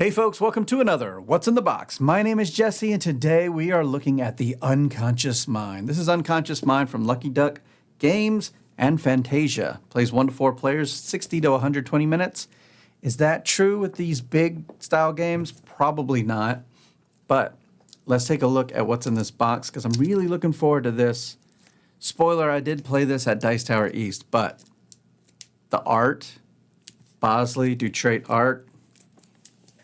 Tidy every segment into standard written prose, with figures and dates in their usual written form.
Hey folks, welcome to another What's in the Box. My name is Jesse, and today we are looking at the unconscious mind. This is Unconscious Mind from Lucky Duck Games and Fantasia. Plays 1 to 4 players, 60 to 120 minutes. Is that true with these big style games? Probably not. But let's take a look at what's in this box because I'm really looking forward to this. Spoiler, I did play this at Dice Tower East, but the art, Bosley, Dutrait art,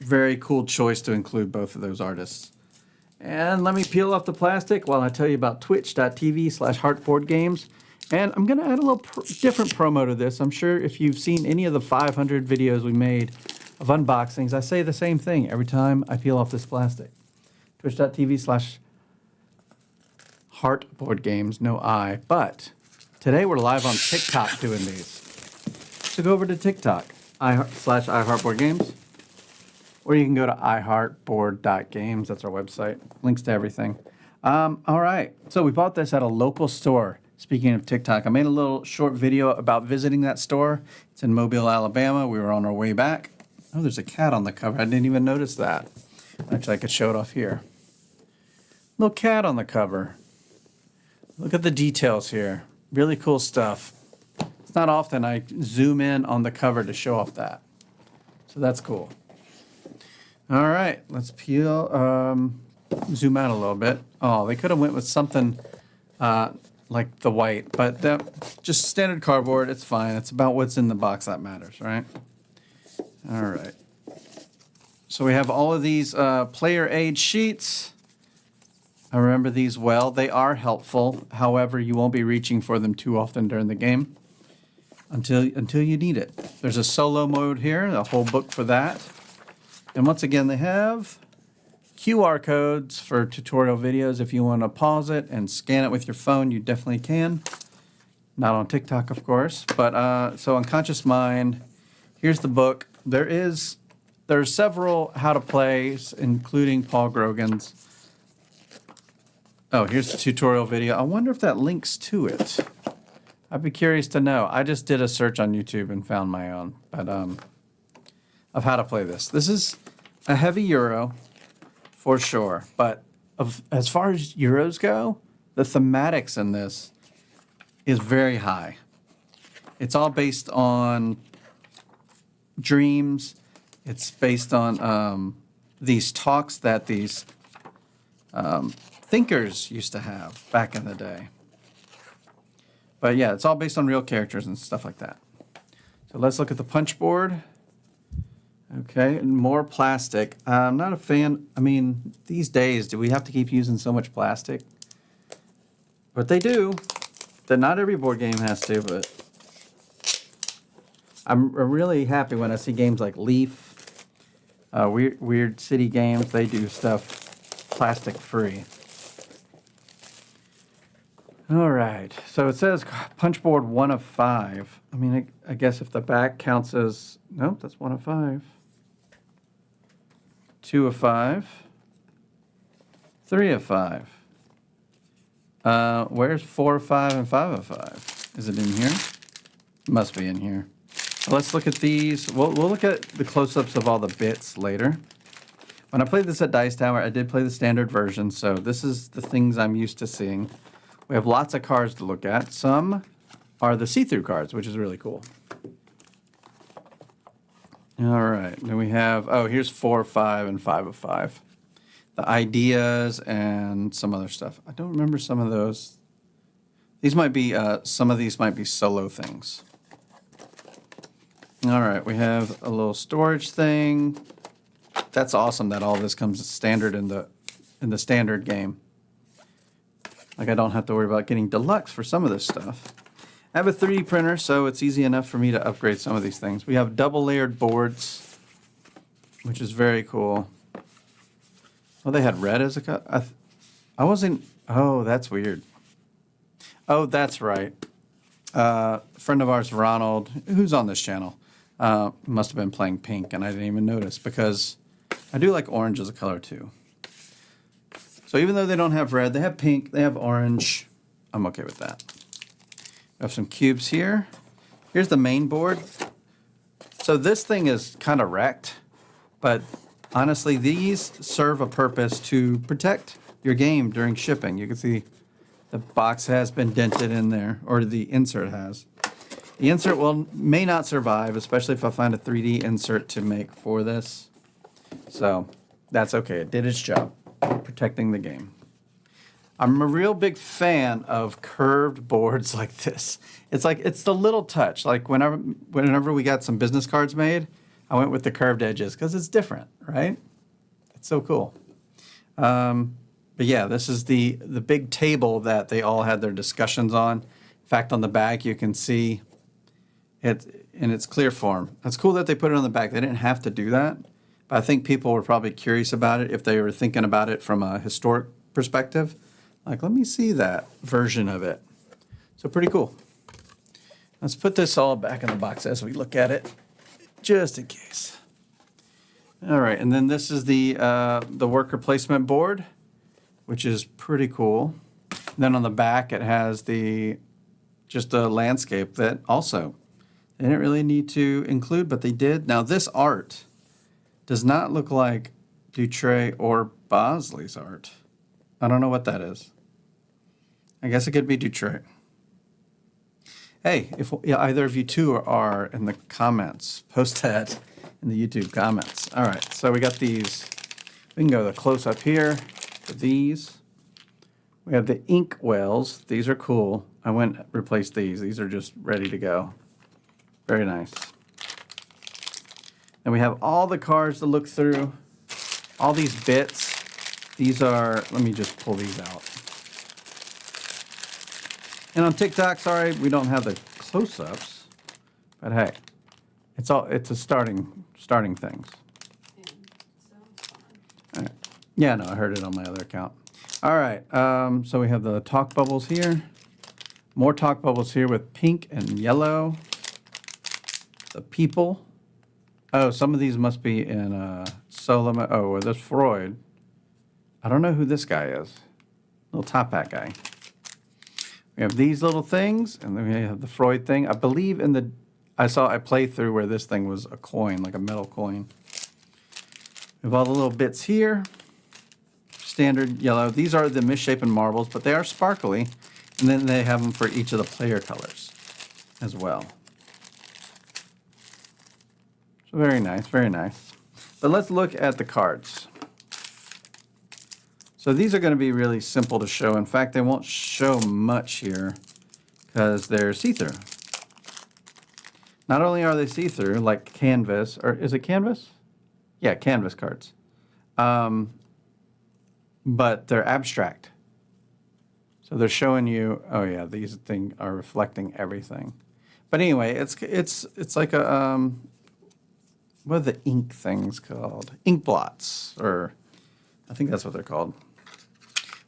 very cool choice to include both of those artists. And let me peel off the plastic while I tell you about twitch.tv/heartboardgames. And I'm going to add a little different promo to this. I'm sure if you've seen any of the 500 videos we made of unboxings, I say the same thing every time I peel off this plastic. Twitch.tv/heartboardgames, no I. But today we're live on TikTok doing these. So go over to TikTok, /iHeartBoardGames. Or you can go to iHeartBoard.games. That's our website. Links to everything. All right. So we bought this at a local store. Speaking of TikTok, I made a little short video about visiting that store. It's in Mobile, Alabama. We were on our way back. Oh, there's a cat on the cover. I didn't even notice that. Actually, I could show it off here. Little cat on the cover. Look at the details here. Really cool stuff. It's not often I zoom in on the cover to show off that. So that's cool. All right, let's peel, zoom out a little bit. Oh, they could have went with something like the white, but just standard cardboard, it's fine. It's about what's in the box that matters, right? All right. So we have all of these player aid sheets. I remember these well. They are helpful. However, you won't be reaching for them too often during the game until you need it. There's a solo mode here, a whole book for that. And once again, they have QR codes for tutorial videos. If you want to pause it and scan it with your phone, you definitely can. Not on TikTok, of course. But so Unconscious Mind, here's the book. There are several how to plays, including Paul Grogan's. Oh, here's the tutorial video. I wonder if that links to it. I'd be curious to know. I just did a search on YouTube and found my own. But of how to play this. This is a heavy Euro, for sure. But as far as Euros go, the thematics in this is very high. It's all based on dreams. It's based on these talks that these thinkers used to have back in the day. But yeah, it's all based on real characters and stuff like that. So let's look at the punch board. Okay, and more plastic. I'm not a fan. I mean, these days, do we have to keep using so much plastic? But they do. That not every board game has to, but I'm really happy when I see games like Leaf, Weird City Games. They do stuff plastic free. All right, so it says punch board 1 of 5. I mean, I guess if the back counts as, nope, that's 1 of 5. 2 of 5. 3 of 5. Where's 4 of 5 and 5 of 5? Is it in here? It must be in here. Well, let's look at these. We'll look at the close-ups of all the bits later. When I played this at Dice Tower, I did play the standard version, so this is the things I'm used to seeing. We have lots of cards to look at. Some are the see-through cards, which is really cool. All right, then we have, here's 4 of 5 and 5 of 5. The ideas and some other stuff. I don't remember some of those. These might be, some of these might be solo things. All right, we have a little storage thing. That's awesome that all this comes standard in the standard game. Like I don't have to worry about getting deluxe for some of this stuff. I have a 3D printer, so it's easy enough for me to upgrade some of these things. We have double layered boards, which is very cool. Oh, they had red as a color. I wasn't. Oh, that's weird. Oh, that's right. A friend of ours, Ronald, who's on this channel, must have been playing pink, and I didn't even notice because I do like orange as a color too. So even though they don't have red, they have pink, they have orange. I'm okay with that. We have some cubes here. Here's the main board. So this thing is kind of wrecked, but Honestly, these serve a purpose to protect your game during shipping. You can see the box has been dented in there, or the insert has. The insert may not survive, especially if I find a 3D insert to make for this. So that's okay. It did its job, protecting the game. I'm a real big fan of curved boards like this. It's the little touch. Like whenever we got some business cards made, I went with the curved edges because it's different, right? It's so cool. But yeah, this is the big table that they all had their discussions on. In fact, on the back you can see it in its clear form. It's cool that they put it on the back. They didn't have to do that, but I think people were probably curious about it if they were thinking about it from a historic perspective. Like, let me see that version of it. So pretty cool. Let's put this all back in the box as we look at it, just in case. All right, and then this is the worker placement board, which is pretty cool. And then on the back, it has just a landscape that also they didn't really need to include, but they did. Now, this art does not look like Dutray or Bosley's art. I don't know what that is. I guess it could be Dutray. Hey, if either of you two are in the comments, post that in the YouTube comments. All right, so we got these. We can go to the close-up here for these. We have the ink wells. These are cool. I went and replaced these. These are just ready to go. Very nice. And we have all the cards to look through. All these bits. These are, let me just pull these out. And on TikTok, sorry, we don't have the close-ups. But hey, it's a starting things. All right. Yeah, no, I heard it on my other account. All right, so we have the talk bubbles here. More talk bubbles here with pink and yellow. The people. Oh, some of these must be in Solomon. Oh, well, there's Freud. I don't know who this guy is. Little top hat guy. We have these little things, and then we have the Freud thing. I believe I saw a playthrough where this thing was a coin, like a metal coin. We have all the little bits here. Standard yellow. These are the misshapen marbles, but they are sparkly. And then they have them for each of the player colors as well. So very nice, very nice. But let's look at the cards. So these are going to be really simple to show. In fact, they won't show much here because they're see-through. Not only are they see-through, like canvas, or is it canvas? Yeah, canvas cards. But they're abstract. So they're showing you, oh yeah, these things are reflecting everything. But anyway, it's like a, what are the ink things called? Ink blots, or I think that's what they're called.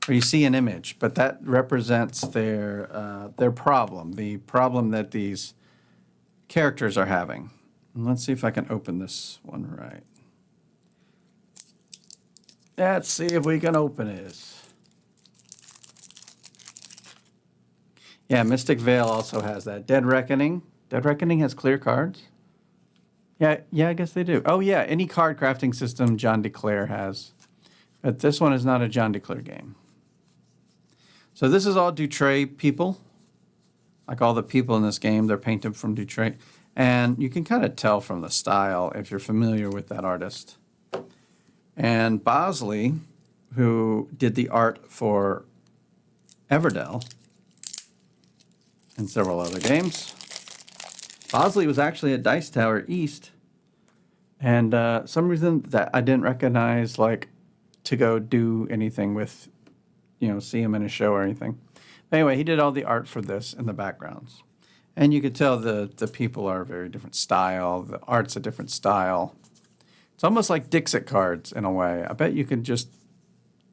Where you see an image, but that represents their problem, the problem that these characters are having. And let's see if I can open this one right. Let's see if we can open it. Yeah, Mystic Veil also has that. Dead Reckoning. Dead Reckoning has clear cards. Yeah, I guess they do. Oh yeah, any card crafting system John DeClaire has. But this one is not a John DeClaire game. So this is all Dutray people. Like all the people in this game, they're painted from Dutray. And you can kind of tell from the style if you're familiar with that artist. And Bosley, who did the art for Everdell and several other games. Bosley was actually at Dice Tower East. And some reason that I didn't recognize, like, to go do anything with, see him in a show or anything. But anyway, he did all the art for this in the backgrounds. And you could tell the people are a very different style. The art's a different style. It's almost like Dixit cards in a way. I bet you could just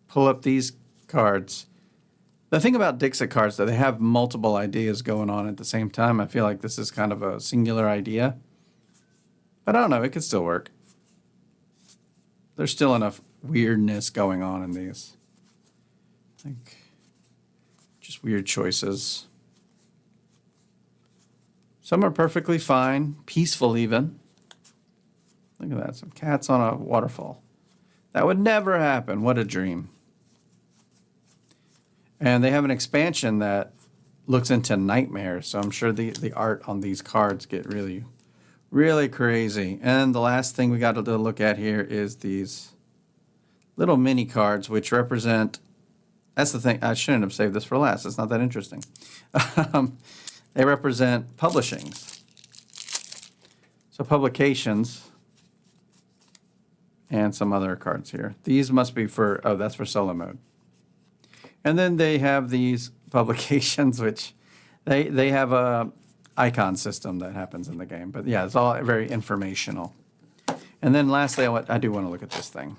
pull up these cards. The thing about Dixit cards, that they have multiple ideas going on at the same time. I feel like this is kind of a singular idea. But I don't know, it could still work. There's still enough weirdness going on in these. I think just weird choices. Some are perfectly fine, peaceful even. Look at that, some cats on a waterfall. That would never happen. What a dream. And they have an expansion that looks into nightmares. So I'm sure the art on these cards get really, really crazy. And the last thing we got to look at here is these little mini cards, which represent, that's the thing, I shouldn't have saved this for last. It's not that interesting. They represent publishings. So publications and some other cards here. These must be for, oh, that's for solo mode. And then they have these publications, which they have a icon system that happens in the game. But yeah, it's all very informational. And then lastly, I do want to look at this thing,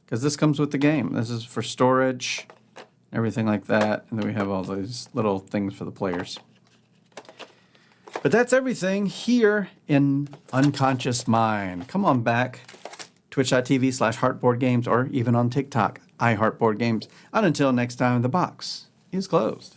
because this comes with the game. This is for storage, everything like that. And then we have all these little things for the players. But that's everything here in Unconscious Mind. Come on back, twitch.tv/heartboardgames, or even on TikTok, iHeartBoardGames. And until next time, the box is closed.